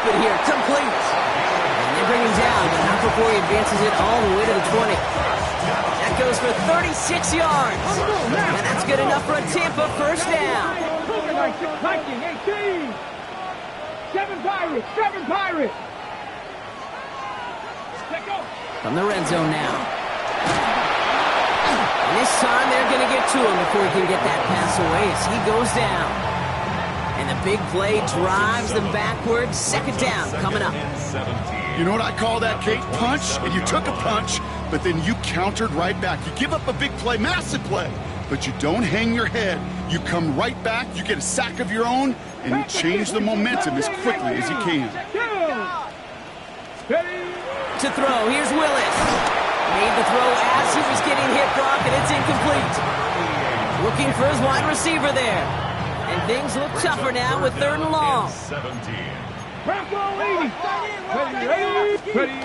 open here. Complete. And they bring him down, but not before he advances it all the way to the 20. That goes for 36 yards. And that's good enough for a Tampa first down.
18. 7 Pirates. 7 Pirates. Let go.
From the red zone now. And this time they're going to get to him before he can get that pass away as he goes down. And the big play drives them backwards. Second down coming up.
You know what I call that, Kate? Punch, and you took a punch, but then you countered right back. You give up a big play, massive play, but you don't hang your head. You come right back, you get a sack of your own, and you change the momentum as quickly as you can.
To throw, here's Willis. Made the throw as he was getting hit, Brock, and it's incomplete. Looking for his wide receiver there. And things look tougher now with 3rd and long.
17.
Ready.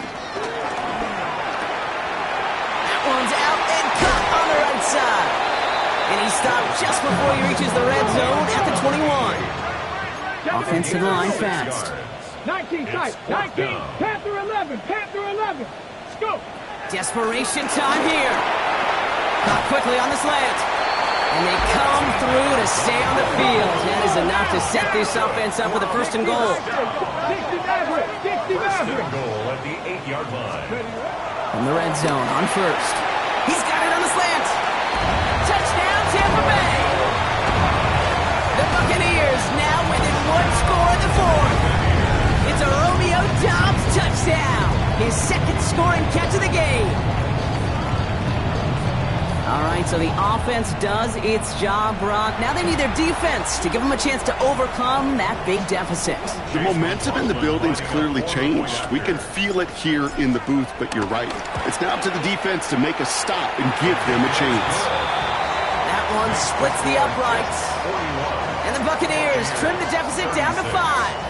That one's out and cut on the right side. And he stopped just before he reaches the red zone at the 21. Offensive line fast.
19 tight. 19. Panther 11. Panther 11. Let's go.
Desperation time here. Caught quickly on the slant. And they come through to stay on the field. That is enough to set this offense up with a 1st and goal.
60 Maverick. 60 Maverick.
Goal at the 8-yard line.
From the red zone on 1st. He's got it on the slant. Touchdown, Tampa Bay. The Buccaneers now within 1 score in the 4th. It's a Romeo Doubs touchdown. His 2nd scoring catch of the game. All right, so the offense does its job, Brock. Now they need their defense to give them a chance to overcome that big deficit.
The momentum in the building's clearly changed. We can feel it here in the booth, but you're right. It's now up to the defense to make a stop and give them a chance.
That one splits the uprights. And the Buccaneers trim the deficit down to 5.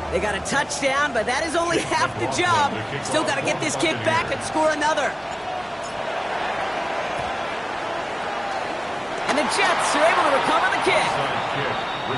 They got a touchdown, but that is only half the job. Still got to get this kick back and score another. And the Jets are able to recover the kick.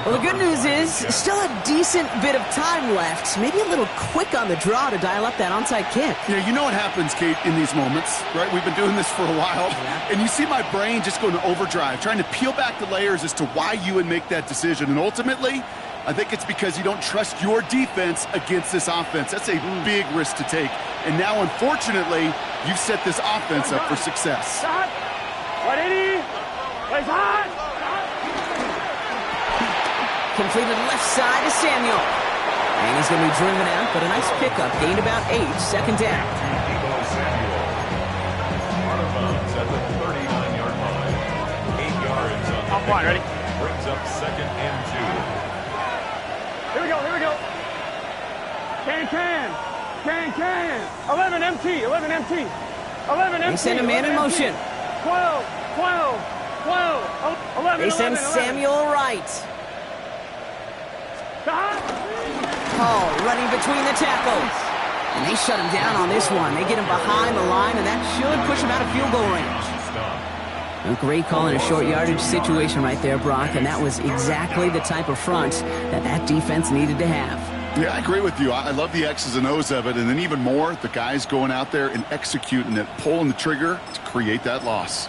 Well, the good news is still a decent bit of time left. Maybe a little quick on the draw to dial up that onside kick.
Yeah, you know what happens, Kate, in these moments, right? We've been doing this for a while, and you see my brain just going to overdrive, trying to peel back the layers as to why you would make that decision. And ultimately, I think it's because you don't trust your defense against this offense. That's a big risk to take. And now, unfortunately, you've set this offense up for success.
Ready? Plays hot.
Completed left side to Samuel. And he's going to be driven out, but a nice pickup. Gained about 8, 2nd down.
At the 39-yard line. 8 yards on the
Up ready?
Brings up 2nd and 2.
Here we go. Can. 11 MT. 11 MT.
They send a man in motion.
12. 11.
They send
11.
Samuel right. Hall running between the tackles. And they shut him down on this one. They get him behind the line, and that should push him out of field goal range. A great call in a short yardage situation right there, Brock, and that was exactly the type of front that defense needed to have.
Yeah, I agree with you. I love the X's and O's of it, and then even more, the guys going out there and executing it, pulling the trigger to create that loss.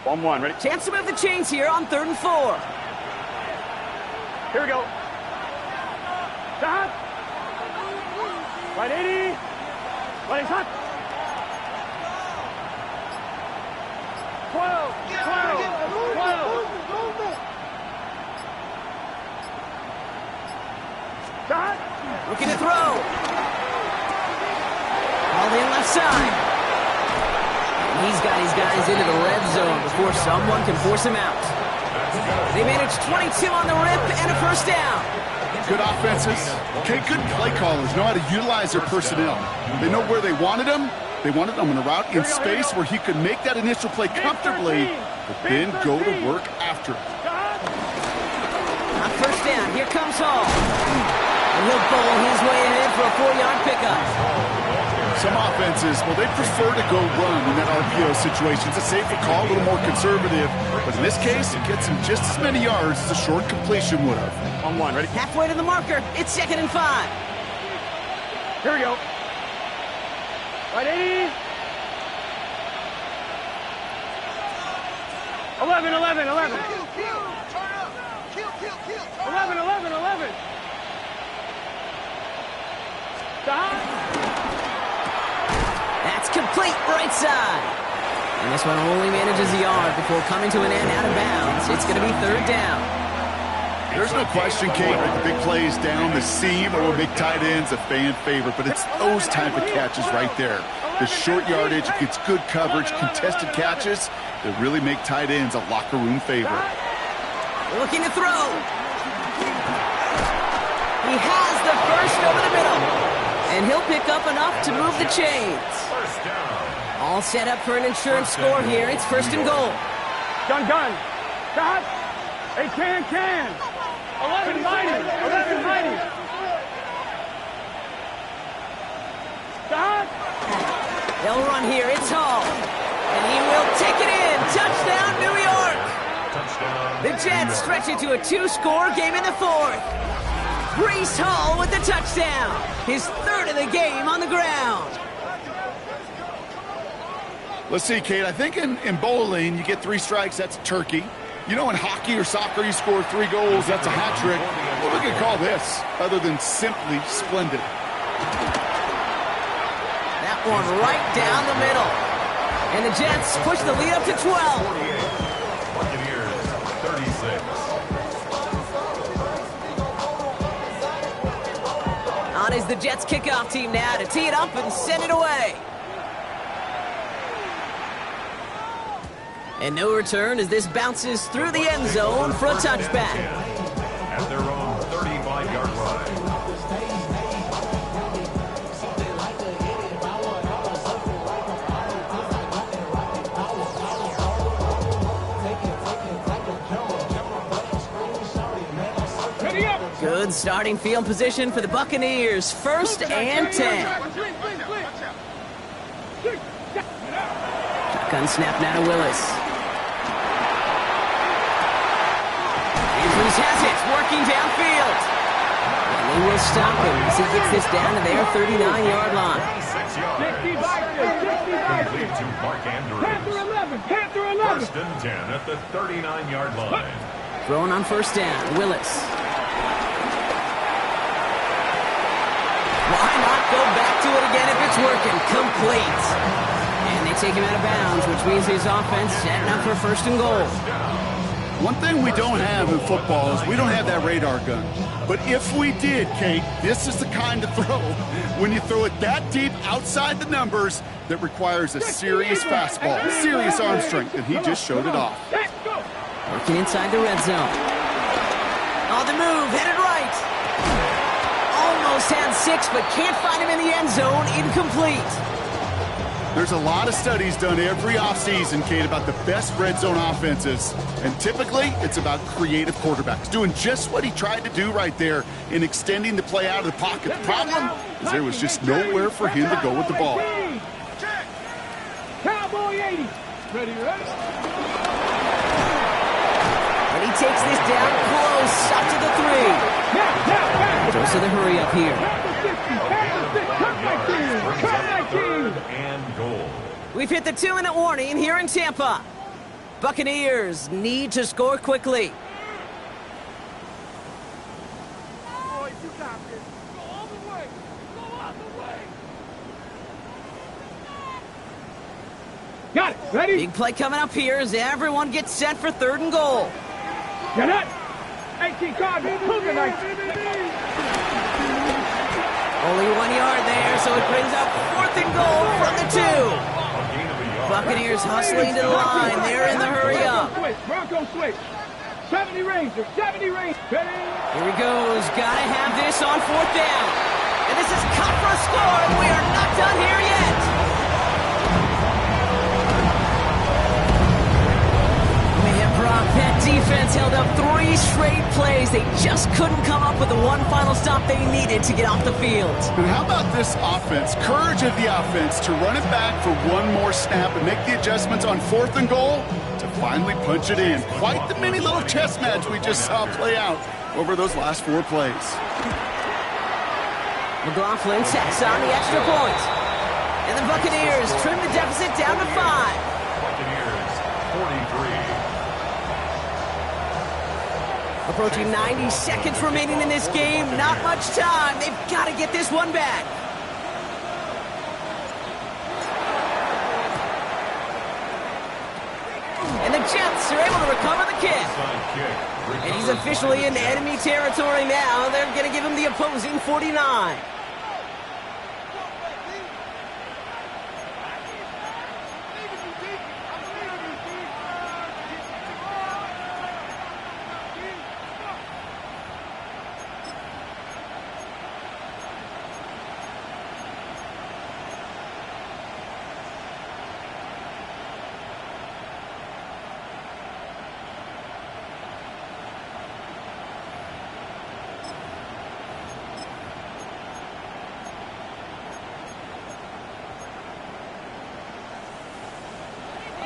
One, ready?
Chance to move the chains here on 3rd and 4.
Here we go. Stop. Right 80. Right hot. 12. Stop.
Looking to throw. All in left side. And he's got his guys into the red zone before someone can force him out. They managed 22 on the rip and a 1st down.
Good offenses. Okay, good play callers know how to utilize their personnel. They know where they wanted them. They wanted them in a route in space where he could make that initial play comfortably, but then go to work after it.
On 1st down, here comes Hall. And he'll bowl his way ahead for a 4-yard pickup.
Some offenses, well, they prefer to go run in that RPO situation. It's a safer call, a little more conservative. But in this case, it gets him just as many yards as a short completion would have.
On one, ready?
Halfway to the marker. It's 2nd and 5.
Here we go. Right, 80. 11, 11, 11. 11, 11, 11. Stop.
That's complete right side. And this one only manages a yard before coming to an end out of bounds. It's going to be 3rd down.
There's no question, Kate, that the big plays down the seam or big tight ends a fan favorite, but it's those type of catches right there. The short yardage, it gets good coverage, contested catches that really make tight ends a locker room favorite.
Looking to throw. He has the first over the middle. And he'll pick up enough to move the chains.
First down.
All set up for an insurance score here. It's 1st and goal.
Gun. Stop. Hey, can. 11, 90. 11, 90. Stop.
They'll run here. It's Hall. And he will take it in. Touchdown, New York.
Touchdown.
The Jets stretch it to a 2-score game in the 4th. Breece Hall with the touchdown. His 3rd of the game on the ground.
Let's see, Kate, I think in bowling, you get 3 strikes, that's a turkey. You know, in hockey or soccer, you score 3 goals, that's a hat trick. What we can call this, other than simply splendid?
That one right down the middle. And the Jets push the lead up to 12.
48. Buccaneers, 36.
On is the Jets kickoff team now to tee it up and send it away. And no return as this bounces through the end zone for a touchback.
At their own 35-yard line.
Good starting field position for the Buccaneers. 1st and 10. Shotgun snap now to Willis. Andrews has it, working downfield. And they will stop him as he gets this down to their 39-yard line.
6 yards. Complete to Mark Andrews.
Panther 11.
1st and 10 at the 39-yard line.
Throwing on 1st down, Willis. Why not go back to it again if it's working? Complete. And they take him out of bounds, which means his offense setting up for 1st and goal.
One thing we don't have in football is we don't have that radar gun. But if we did, Kate, this is the kind of throw, when you throw it that deep outside the numbers, that requires a serious fastball, serious arm strength, and he just showed it off.
Working inside the red zone. On the move, headed right. Almost had 6, but can't find him in the end zone. Incomplete.
There's a lot of studies done every offseason, Kate, about the best red zone offenses. And typically, it's about creative quarterbacks, doing just what he tried to do right there in extending the play out of the pocket. The problem is there was just nowhere for him to go with the ball.
Cowboy 80. Ready?
And he takes this down close, up to the 3. Goes to the hurry up here.
And goal.
We've hit the 2-minute warning here in Tampa. Buccaneers need to score quickly.
Boys, you got this. Go all the way. Go all the way. Got it. Ready?
Big play coming up here as everyone gets set for 3rd and goal.
Get it. 18 Cardinals.
Only 1 yard there, so it brings up 4th and goal from the 2. Buccaneers hustling to the line. They're in the hurry up.
Bronco switch. 70 Rangers. 70 Rangers.
Here he goes. Gotta have this on 4th down. And this is cut for a score, and we are not done here yet. Man, Brock, that defense defense held up 3 straight plays. They just couldn't come up with the one final stop they needed to get off the field.
And how about this offense? Courage of the offense to run it back for one more snap and make the adjustments on 4th and goal to finally punch it in. Quite the mini little chess match we just saw play out over those last 4 plays.
McLaughlin tacks on the extra point. And the Buccaneers trim the deficit down to 5.
Buccaneers 43.
Approaching 90 seconds remaining in this game. Not much time. They've got to get this one back. And the Jets are able to recover the kick. And he's officially in enemy territory now. They're going to give him the opposing 49.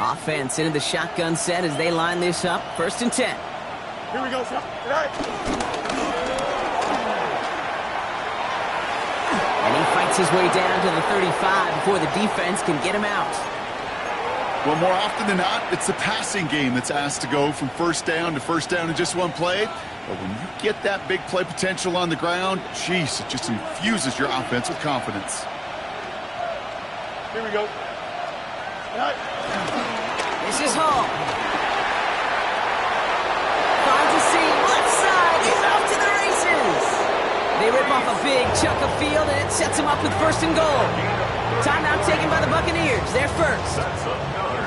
Offense into the shotgun set as they line this up. 1st and 10.
Here we go, sir.
And he fights his way down to the 35 before the defense can get him out.
Well, more often than not, it's the passing game that's asked to go from 1st down to 1st down in just one play. But when you get that big play potential on the ground, geez, it just infuses your offense with confidence.
Here we go.
This is Hall. Finds a seam, left side, he's off to the races. They rip off a big chunk of field, and it sets him up with 1st and goal. Timeout taken by the Buccaneers, they're first.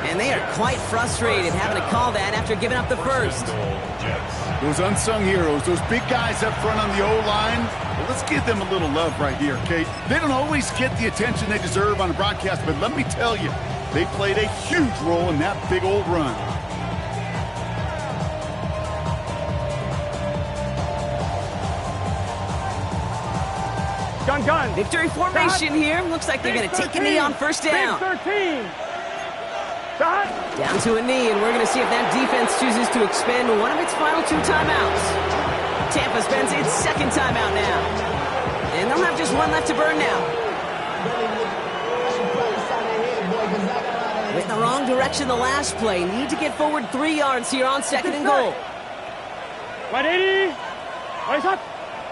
And they are quite frustrated having to call that after giving up the first.
Those unsung heroes, those big guys up front on the O-line, well, let's give them a little love right here, Kate. They don't always get the attention they deserve on a broadcast, but let me tell you, they played a huge role in that big old run.
Gun.
Victory formation here. Looks like they're going to take a knee on 1st down.
13. Shot.
Down to a knee, and we're going to see if that defense chooses to expend one of its final 2 timeouts. Tampa spends its 2nd timeout now. And they'll have just one left to burn now. Went in the wrong direction the last play. Need to get forward 3 yards here on 2nd and goal.
180. Right up.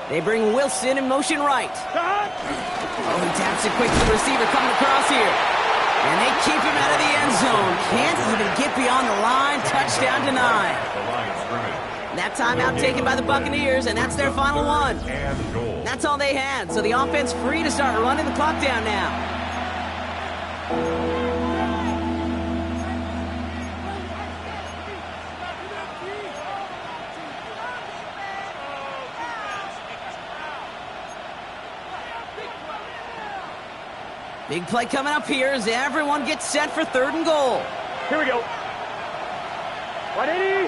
They bring Wilson in motion right.
Shot.
Oh, he taps it quick to the receiver coming across here. And they keep him out of the end zone. Can't even get beyond the line. Touchdown denied. That timeout taken by the Buccaneers, and that's their final one. That's all they had, so the offense free to start running the clock down now. Big play coming up here as everyone gets set for 3rd and goal.
Here we go. 180.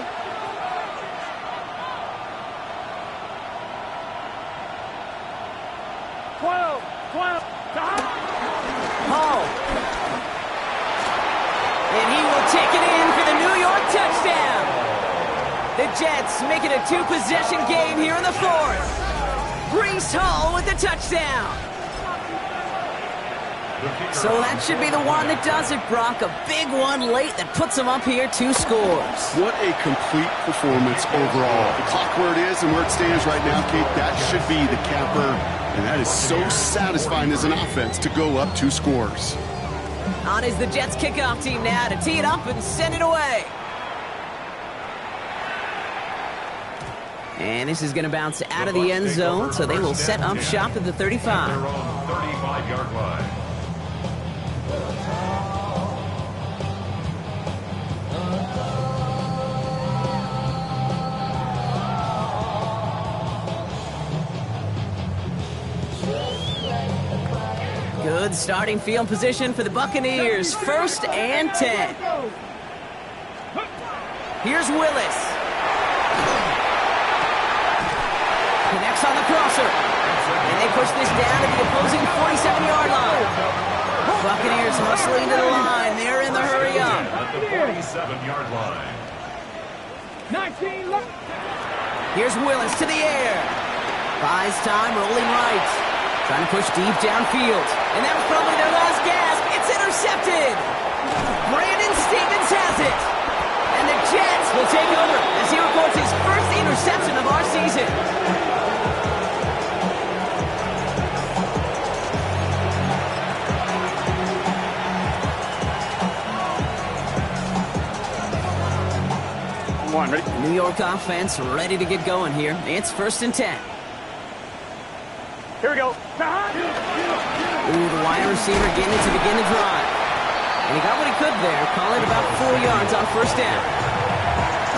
Hall. And he will take it in for the New York touchdown. The Jets make it a 2-possession game here in the 4th. Breece Hall with the touchdown. So that should be the one that does it, Brock. A big one late that puts them up here 2 scores.
What a complete performance overall. The clock where it is and where it stands right now, Kate, that should be the capper. And that is so satisfying as an offense to go up 2 scores.
On is the Jets kickoff team now to tee it up and send it away. And this is going to bounce out of the end zone, so they will set up shop at the 35.
Their own 35-yard line.
Good starting field position for the Buccaneers. 1st and 10. Here's Willis. Pass on the crosser. And they push this down to the opposing 47-yard line. Buccaneers hustling to the line. They're in the hurry up.
At the 47-yard line.
19 left.
Here's Willis to the air. Buys time, rolling right. Trying to push deep downfield. And that was probably their last gasp. It's intercepted. Brandon Stevens has it. And the Jets will take over as he records his first interception of our season.
Come on, ready?
New York offense ready to get going here. It's 1st and 10.
Here we go.
Ooh, the wide receiver getting it to begin the drive. And he got what he could there. Call it about 4 yards on 1st down.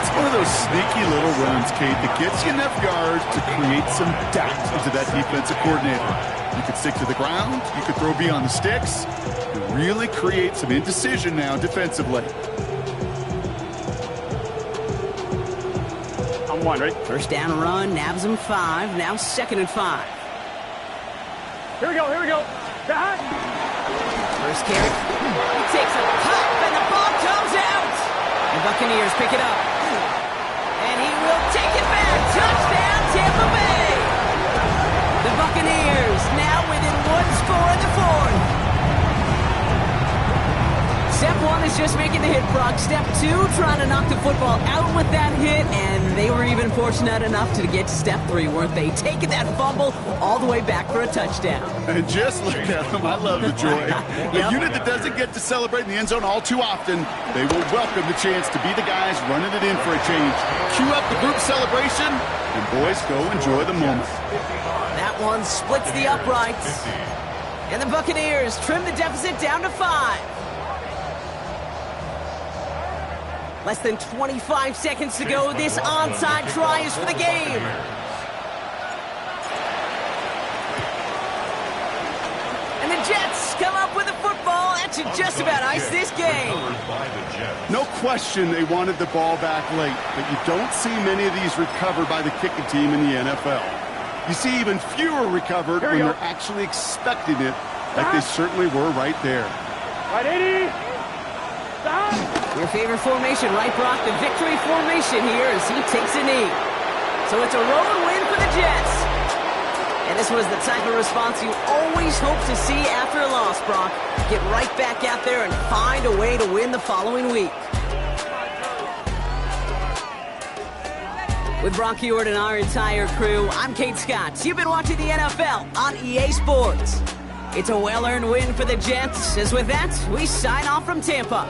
It's one of those sneaky little runs, Kate, that gets you enough yards to create some doubt into that defensive coordinator. You could stick to the ground. You could throw beyond the sticks. You really create some indecision now defensively.
On one, ready?
1st down run, nabs him 5. Now 2nd and 5.
Here we go, here we go.
First carry. He takes a pop, and the ball comes out. The Buccaneers pick it up. And he will take it back. Touchdown, Tampa Bay. The Buccaneers now within 1 score in the 4th. Step 1 is just making the hit, Brock. Step 2, trying to knock the football out with that hit, and they were even fortunate enough to get to step 3, weren't they? Taking that fumble all the way back for a touchdown.
And just look at them. I love the joy. A unit that doesn't get to celebrate in the end zone all too often, they will welcome the chance to be the guys running it in for a change. Cue up the group celebration, and boys, go enjoy the moment.
That one splits the uprights. And the Buccaneers trim the deficit down to 5. Less than 25 seconds to go. This onside try is for the game. And the Jets come up with the football. That should just about ice this game.
No question they wanted the ball back late, but you don't see many of these recovered by the kicking team in the NFL. You see even fewer recovered when they're actually expecting it, like they certainly were right there.
Right, 80. Stop.
Your favorite formation, right, Brock? The victory formation here as he takes a knee. So it's a road win for the Jets. And this was the type of response you always hope to see after a loss, Brock. Get right back out there and find a way to win the following week. With Brock Huard and our entire crew, I'm Kate Scott. You've been watching the NFL on EA Sports. It's a well-earned win for the Jets, as with that, we sign off from Tampa.